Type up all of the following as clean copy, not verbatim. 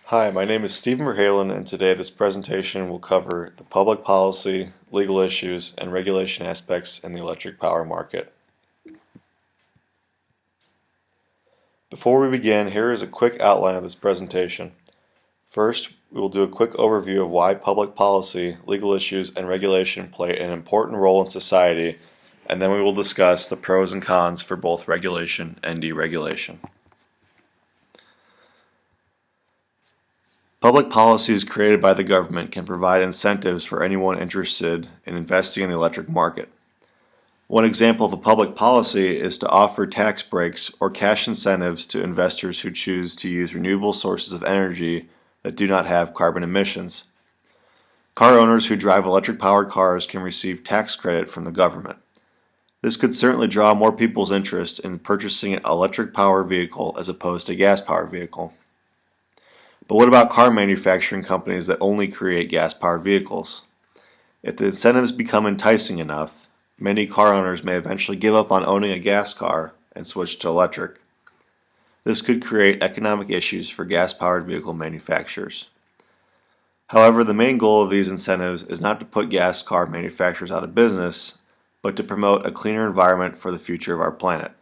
Hi, my name is Stephen Verhalen, and today this presentation will cover the public policy, legal issues, and regulation aspects in the electric power market. Before we begin, here is a quick outline of this presentation. First, we will do a quick overview of why public policy, legal issues, and regulation play an important role in society, and then we will discuss the pros and cons for both regulation and deregulation. Public policies created by the government can provide incentives for anyone interested in investing in the electric market. One example of a public policy is to offer tax breaks or cash incentives to investors who choose to use renewable sources of energy that do not have carbon emissions. Car owners who drive electric-powered cars can receive tax credit from the government. This could certainly draw more people's interest in purchasing an electric-powered vehicle as opposed to a gas-powered vehicle. But what about car manufacturing companies that only create gas-powered vehicles? If the incentives become enticing enough, many car owners may eventually give up on owning a gas car and switch to electric. This could create economic issues for gas-powered vehicle manufacturers. However, the main goal of these incentives is not to put gas car manufacturers out of business, but to promote a cleaner environment for the future of our planet.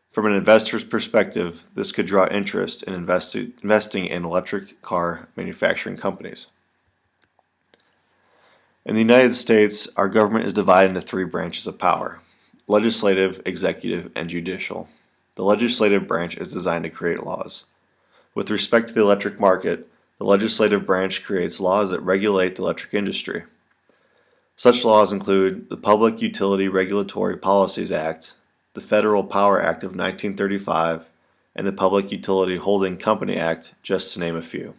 From an investor's perspective, this could draw interest in investing in electric car manufacturing companies. In the United States, our government is divided into three branches of power: legislative, executive, and judicial. The legislative branch is designed to create laws. With respect to the electric market, the legislative branch creates laws that regulate the electric industry. Such laws include the Public Utility Regulatory Policies Act, the Federal Power Act of 1935, and the Public Utility Holding Company Act, just to name a few.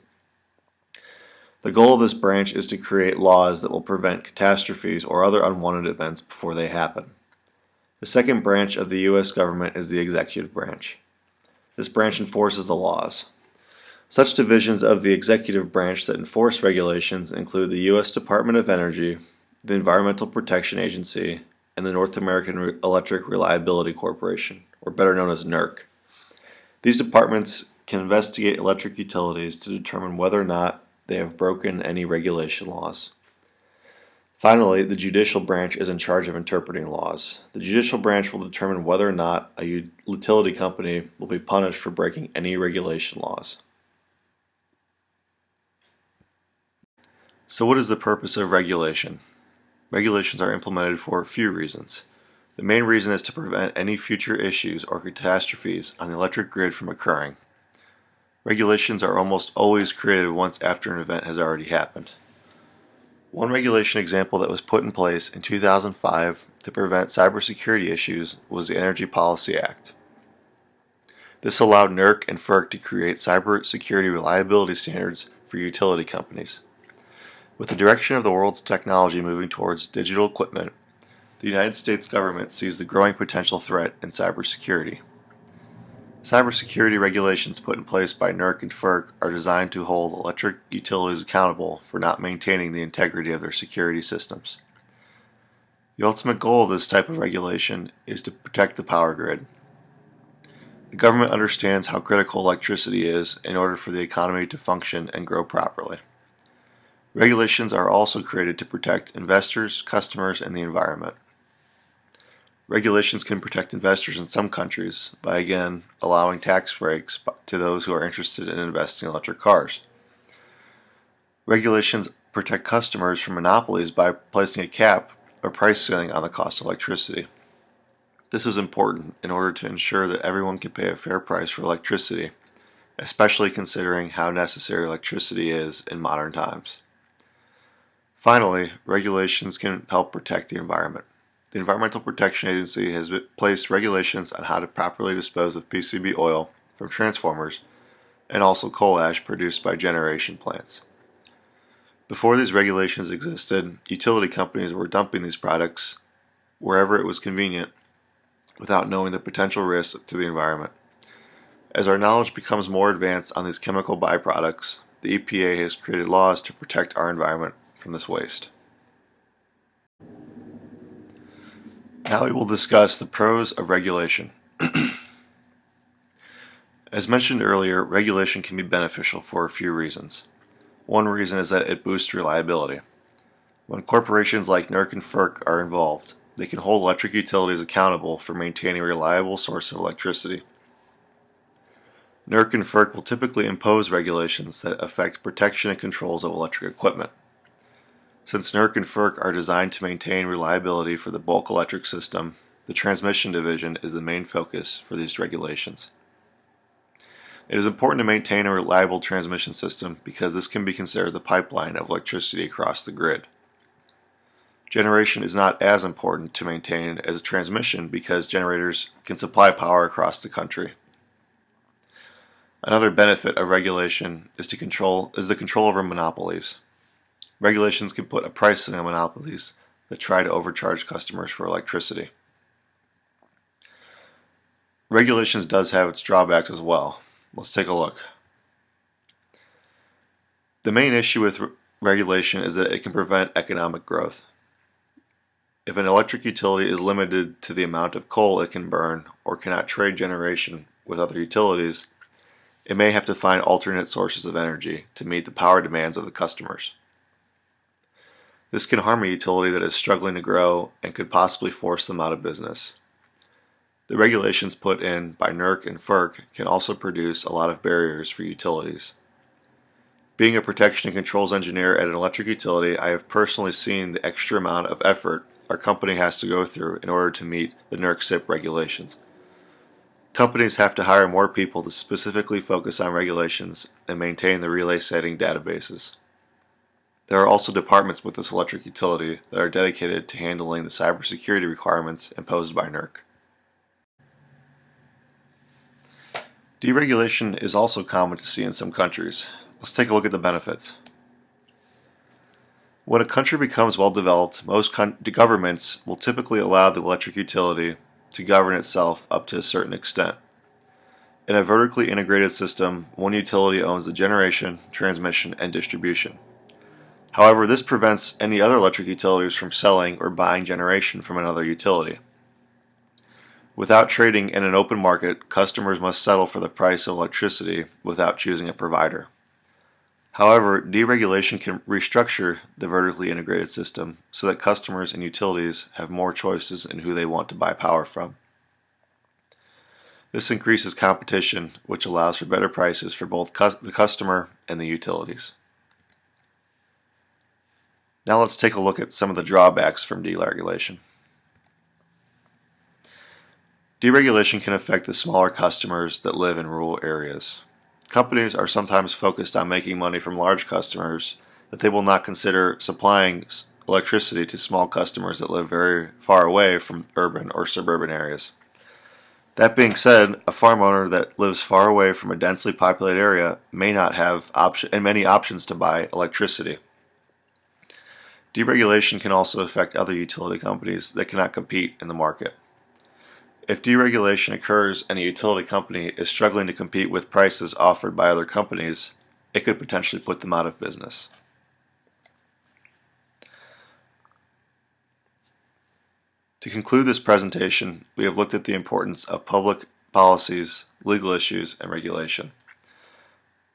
The goal of this branch is to create laws that will prevent catastrophes or other unwanted events before they happen. The second branch of the U.S. government is the executive branch. This branch enforces the laws. Such divisions of the executive branch that enforce regulations include the U.S. Department of Energy, the Environmental Protection Agency, and the North American Electric Reliability Corporation, or better known as NERC. These departments can investigate electric utilities to determine whether or not they have broken any regulation laws. Finally, the judicial branch is in charge of interpreting laws. The judicial branch will determine whether or not a utility company will be punished for breaking any regulation laws. So what is the purpose of regulation? Regulations are implemented for a few reasons. The main reason is to prevent any future issues or catastrophes on the electric grid from occurring. Regulations are almost always created once after an event has already happened. One regulation example that was put in place in 2005 to prevent cybersecurity issues was the Energy Policy Act. This allowed NERC and FERC to create cybersecurity reliability standards for utility companies. With the direction of the world's technology moving towards digital equipment, the United States government sees the growing potential threat in cybersecurity. Cybersecurity regulations put in place by NERC and FERC are designed to hold electric utilities accountable for not maintaining the integrity of their security systems. The ultimate goal of this type of regulation is to protect the power grid. The government understands how critical electricity is in order for the economy to function and grow properly. Regulations are also created to protect investors, customers, and the environment. Regulations can protect investors in some countries by, again, allowing tax breaks to those who are interested in investing in electric cars. Regulations protect customers from monopolies by placing a cap or price ceiling on the cost of electricity. This is important in order to ensure that everyone can pay a fair price for electricity, especially considering how necessary electricity is in modern times. Finally, regulations can help protect the environment. The Environmental Protection Agency has placed regulations on how to properly dispose of PCB oil from transformers and also coal ash produced by generation plants. Before these regulations existed, utility companies were dumping these products wherever it was convenient without knowing the potential risks to the environment. As our knowledge becomes more advanced on these chemical byproducts, the EPA has created laws to protect our environment from this waste. Now we will discuss the pros of regulation. As mentioned earlier, regulation can be beneficial for a few reasons. One reason is that it boosts reliability. When corporations like NERC and FERC are involved, they can hold electric utilities accountable for maintaining a reliable source of electricity. NERC and FERC will typically impose regulations that affect protection and controls of electric equipment. Since NERC and FERC are designed to maintain reliability for the bulk electric system, the transmission division is the main focus for these regulations. It is important to maintain a reliable transmission system because this can be considered the pipeline of electricity across the grid. Generation is not as important to maintain as transmission because generators can supply power across the country. Another benefit of regulation is the control over monopolies. Regulations can put a price on monopolies that try to overcharge customers for electricity. Regulations does have its drawbacks as well. Let's take a look. The main issue with regulation is that it can prevent economic growth. If an electric utility is limited to the amount of coal it can burn or cannot trade generation with other utilities, it may have to find alternate sources of energy to meet the power demands of the customers. This can harm a utility that is struggling to grow and could possibly force them out of business. The regulations put in by NERC and FERC can also produce a lot of barriers for utilities. Being a protection and controls engineer at an electric utility, I have personally seen the extra amount of effort our company has to go through in order to meet the NERC-CIP regulations. Companies have to hire more people to specifically focus on regulations and maintain the relay setting databases. There are also departments with this electric utility that are dedicated to handling the cybersecurity requirements imposed by NERC. Deregulation is also common to see in some countries. Let's take a look at the benefits. When a country becomes well developed, most governments will typically allow the electric utility to govern itself up to a certain extent. In a vertically integrated system, one utility owns the generation, transmission, and distribution. However, this prevents any other electric utilities from selling or buying generation from another utility. Without trading in an open market, customers must settle for the price of electricity without choosing a provider. However, deregulation can restructure the vertically integrated system so that customers and utilities have more choices in who they want to buy power from. This increases competition, which allows for better prices for both the customer and the utilities. Now let's take a look at some of the drawbacks from deregulation. Deregulation can affect the smaller customers that live in rural areas. Companies are sometimes focused on making money from large customers that they will not consider supplying electricity to small customers that live very far away from urban or suburban areas. That being said, a farm owner that lives far away from a densely populated area may not have many options to buy electricity. Deregulation can also affect other utility companies that cannot compete in the market. If deregulation occurs and a utility company is struggling to compete with prices offered by other companies, it could potentially put them out of business. To conclude this presentation, we have looked at the importance of public policies, legal issues, and regulation.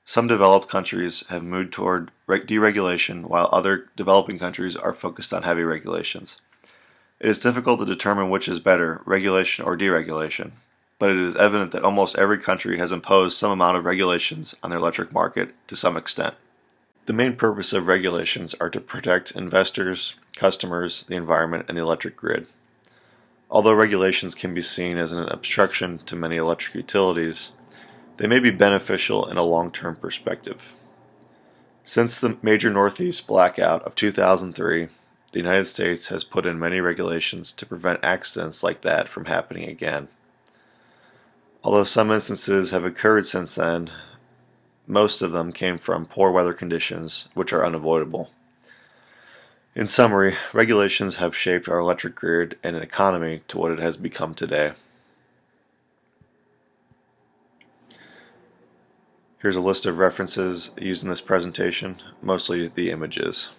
Some developed countries have moved toward deregulation while other developing countries are focused on heavy regulations. It is difficult to determine which is better, regulation or deregulation, but it is evident that almost every country has imposed some amount of regulations on their electric market to some extent. The main purpose of regulations are to protect investors, customers, the environment, and the electric grid. Although regulations can be seen as an obstruction to many electric utilities, they may be beneficial in a long-term perspective. Since the major Northeast blackout of 2003, the United States has put in many regulations to prevent accidents like that from happening again. Although some instances have occurred since then, most of them came from poor weather conditions, which are unavoidable. In summary, regulations have shaped our electric grid and an economy to what it has become today. Here's a list of references used in this presentation, mostly the images.